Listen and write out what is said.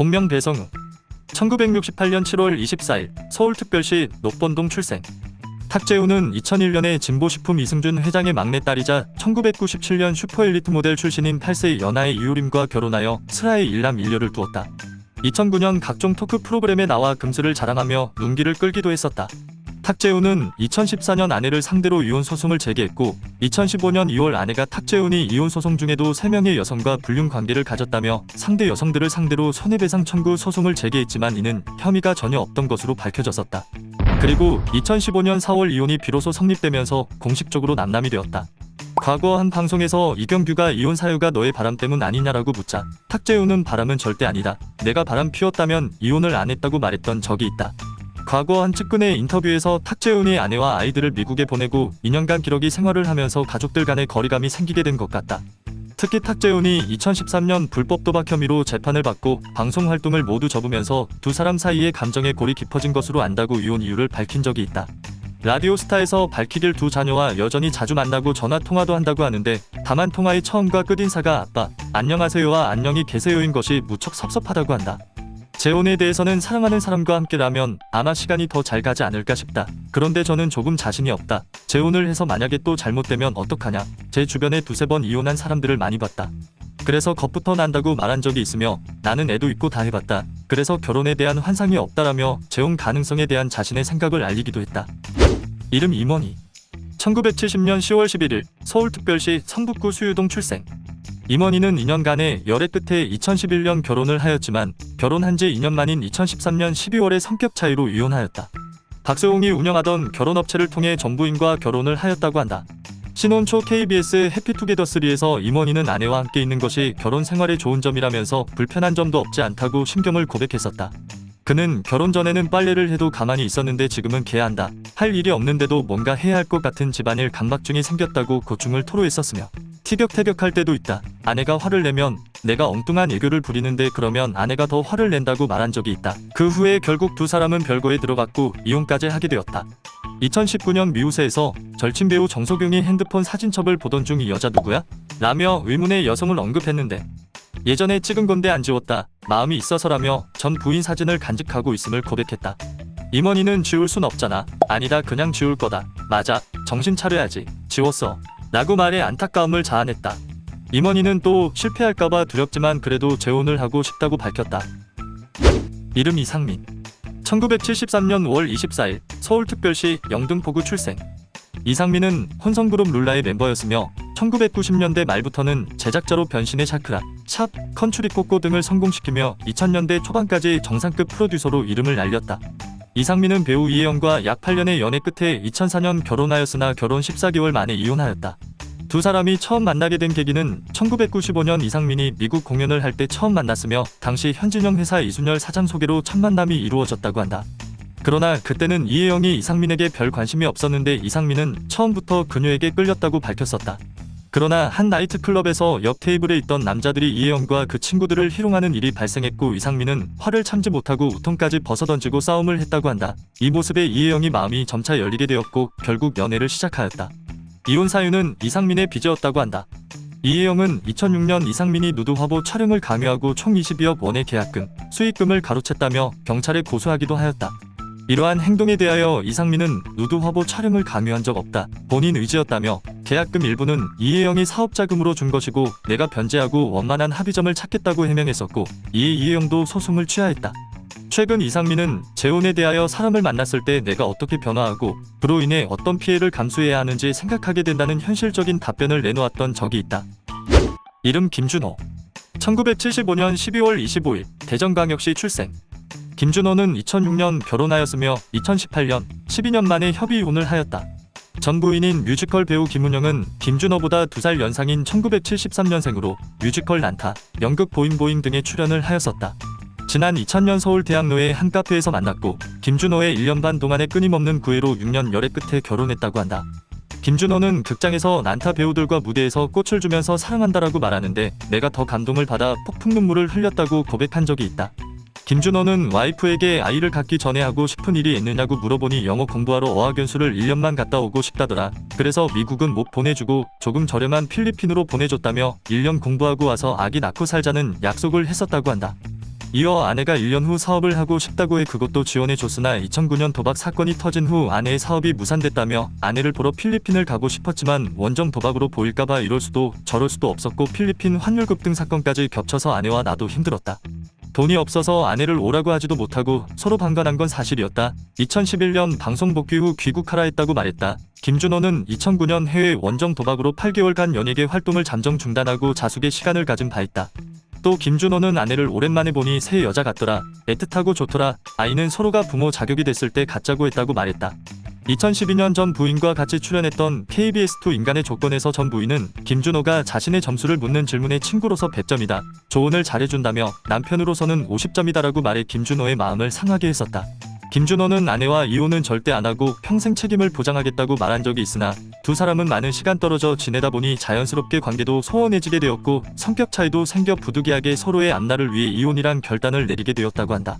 본명 배성우. 1968년 7월 24일 서울특별시 녹번동 출생. 탁재훈은 2001년에 진보식품 이승준 회장의 막내딸이자 1997년 슈퍼엘리트 모델 출신인 8세 연하의 이효림과 결혼하여 슬하의 일남 일녀를 두었다. 2009년 각종 토크 프로그램에 나와 금슬을 자랑하며 눈길을 끌기도 했었다. 탁재훈은 2014년 아내를 상대로 이혼소송을 제기했고 2015년 2월 아내가 탁재훈이 이혼소송 중에도 3명의 여성과 불륜관계를 가졌다며 상대 여성들을 상대로 손해배상 청구 소송을 제기했지만 이는 혐의가 전혀 없던 것으로 밝혀졌었다. 그리고 2015년 4월 이혼이 비로소 성립되면서 공식적으로 남남이 되었다. 과거 한 방송에서 이경규가 이혼 사유가 너의 바람 때문 아니냐라고 묻자 탁재훈은 바람은 절대 아니다. 내가 바람 피웠다면 이혼을 안 했다고 말했던 적이 있다. 과거 한 측근의 인터뷰에서 탁재훈이 아내와 아이들을 미국에 보내고 2년간 기러기 생활을 하면서 가족들 간의 거리감이 생기게 된 것 같다. 특히 탁재훈이 2013년 불법 도박 혐의로 재판을 받고 방송 활동을 모두 접으면서 두 사람 사이의 감정의 골이 깊어진 것으로 안다고 이혼 이유를 밝힌 적이 있다. 라디오스타에서 밝히길 두 자녀와 여전히 자주 만나고 전화통화도 한다고 하는데 다만 통화의 처음과 끝인사가 아빠, 안녕하세요와 안녕히 계세요인 것이 무척 섭섭하다고 한다. 재혼에 대해서는 사랑하는 사람과 함께라면 아마 시간이 더 잘 가지 않을까 싶다. 그런데 저는 조금 자신이 없다. 재혼을 해서 만약에 또 잘못되면 어떡하냐. 제 주변에 두세 번 이혼한 사람들을 많이 봤다. 그래서 겁부터 난다고 말한 적이 있으며 나는 애도 있고 다 해봤다. 그래서 결혼에 대한 환상이 없다라며 재혼 가능성에 대한 자신의 생각을 알리기도 했다. 이름 임원희. 1970년 10월 11일 서울특별시 성북구 수유동 출생. 임원희는 2년간의 열애 끝에 2011년 결혼을 하였지만 결혼한 지 2년 만인 2013년 12월에 성격 차이로 이혼하였다. 박세홍이 운영하던 결혼업체를 통해 전부인과 결혼을 하였다고 한다. 신혼 초 KBS 해피투게더3에서 임원희는 아내와 함께 있는 것이 결혼 생활에 좋은 점이라면서 불편한 점도 없지 않다고 심경을 고백했었다. 그는 결혼 전에는 빨래를 해도 가만히 있었는데 지금은 개한다. 할 일이 없는데도 뭔가 해야 할 것 같은 집안일 강박증이 생겼다고 고충을 토로했었으며 티격태격할 때도 있다. 아내가 화를 내면 내가 엉뚱한 애교를 부리는데 그러면 아내가 더 화를 낸다고 말한 적이 있다. 그 후에 결국 두 사람은 별거에 들어갔고 이혼까지 하게 되었다. 2019년 미우새에서 절친 배우 정석용이 핸드폰 사진첩을 보던 중 이 여자 누구야? 라며 의문의 여성을 언급했는데 예전에 찍은 건데 안 지웠다. 마음이 있어서라며 전 부인 사진을 간직하고 있음을 고백했다. 임원희는 지울 순 없잖아. 아니다 그냥 지울 거다. 맞아 정신 차려야지. 지웠어. 라고 말해 안타까움을 자아냈다. 임원희는 또 실패할까봐 두렵지만 그래도 재혼을 하고 싶다고 밝혔다. 이름 이상민. 1973년 5월 24일 서울특별시 영등포구 출생. 이상민은 혼성그룹 룰라의 멤버였으며 1990년대 말부터는 제작자로 변신해 샤크라, 샵, 컨츄리 꼬꼬 등을 성공시키며 2000년대 초반까지 정상급 프로듀서로 이름을 날렸다. 이상민은 배우 이혜영과 약 8년의 연애 끝에 2004년 결혼하였으나 결혼 14개월 만에 이혼하였다. 두 사람이 처음 만나게 된 계기는 1995년 이상민이 미국 공연을 할 때 처음 만났으며 당시 현진영 회사 이순열 사장 소개로 첫 만남이 이루어졌다고 한다. 그러나 그때는 이혜영이 이상민에게 별 관심이 없었는데 이상민은 처음부터 그녀에게 끌렸다고 밝혔었다. 그러나 한 나이트클럽에서 옆 테이블에 있던 남자들이 이혜영과 그 친구들을 희롱하는 일이 발생했고 이상민은 화를 참지 못하고 우통까지 벗어던지고 싸움을 했다고 한다. 이 모습에 이혜영이 마음이 점차 열리게 되었고 결국 연애를 시작하였다. 이혼 사유는 이상민의 빚이었다고 한다. 이혜영은 2006년 이상민이 누드 화보 촬영을 강요하고 총 22억 원의 계약금, 수익금을 가로챘다며 경찰에 고소하기도 하였다. 이러한 행동에 대하여 이상민은 누드 화보 촬영을 강요한 적 없다. 본인 의지였다며 계약금 일부는 이혜영이 사업자금으로 준 것이고 내가 변제하고 원만한 합의점을 찾겠다고 해명했었고 이에 이혜영도 소송을 취하했다. 최근 이상민은 재혼에 대하여 사람을 만났을 때 내가 어떻게 변화하고 그로 인해 어떤 피해를 감수해야 하는지 생각하게 된다는 현실적인 답변을 내놓았던 적이 있다. 이름 김준호. 1975년 12월 25일 대전광역시 출생. 김준호는 2006년 결혼하였으며 2018년 12년 만에 협의이혼을 하였다. 전 부인인 뮤지컬 배우 김은영은 김준호보다 2살 연상인 1973년생으로 뮤지컬 난타, 연극 보잉보잉 등에 출연을 하였었다. 지난 2000년 서울대학로의 한 카페에서 만났고 김준호의 1년 반 동안의 끊임없는 구애로 6년 열애 끝에 결혼했다고 한다. 김준호는 극장에서 난타 배우들과 무대에서 꽃을 주면서 사랑한다라고 말하는데 내가 더 감동을 받아 폭풍 눈물을 흘렸다고 고백한 적이 있다. 김준호는 와이프에게 아이를 갖기 전에 하고 싶은 일이 있느냐고 물어보니 영어 공부하러 어학연수를 1년만 갔다 오고 싶다더라. 그래서 미국은 못 보내주고 조금 저렴한 필리핀으로 보내줬다며 1년 공부하고 와서 아기 낳고 살자는 약속을 했었다고 한다. 이어 아내가 1년 후 사업을 하고 싶다고 해 그것도 지원해줬으나 2009년 도박 사건이 터진 후 아내의 사업이 무산됐다며 아내를 보러 필리핀을 가고 싶었지만 원정 도박으로 보일까봐 이럴 수도 저럴 수도 없었고 필리핀 환율 급등 사건까지 겹쳐서 아내와 나도 힘들었다. 돈이 없어서 아내를 오라고 하지도 못하고 서로 방관한 건 사실이었다. 2011년 방송 복귀 후 귀국하라 했다고 말했다. 김준호는 2009년 해외 원정 도박으로 8개월간 연예계 활동을 잠정 중단하고 자숙의 시간을 가진 바 있다. 또 김준호는 아내를 오랜만에 보니 새 여자 같더라. 애틋하고 좋더라. 아이는 서로가 부모 자격이 됐을 때 갖자고 했다고 말했다. 2012년 전 부인과 같이 출연했던 KBS2 인간의 조건에서 전 부인은 김준호가 자신의 점수를 묻는 질문에 친구로서 100점이다. 조언을 잘해준다며 남편으로서는 50점이다라고 말해 김준호의 마음을 상하게 했었다. 김준호는 아내와 이혼은 절대 안 하고 평생 책임을 보장하겠다고 말한 적이 있으나 두 사람은 많은 시간 떨어져 지내다 보니 자연스럽게 관계도 소원해지게 되었고 성격 차이도 생겨 부득이하게 서로의 앞날을 위해 이혼이란 결단을 내리게 되었다고 한다.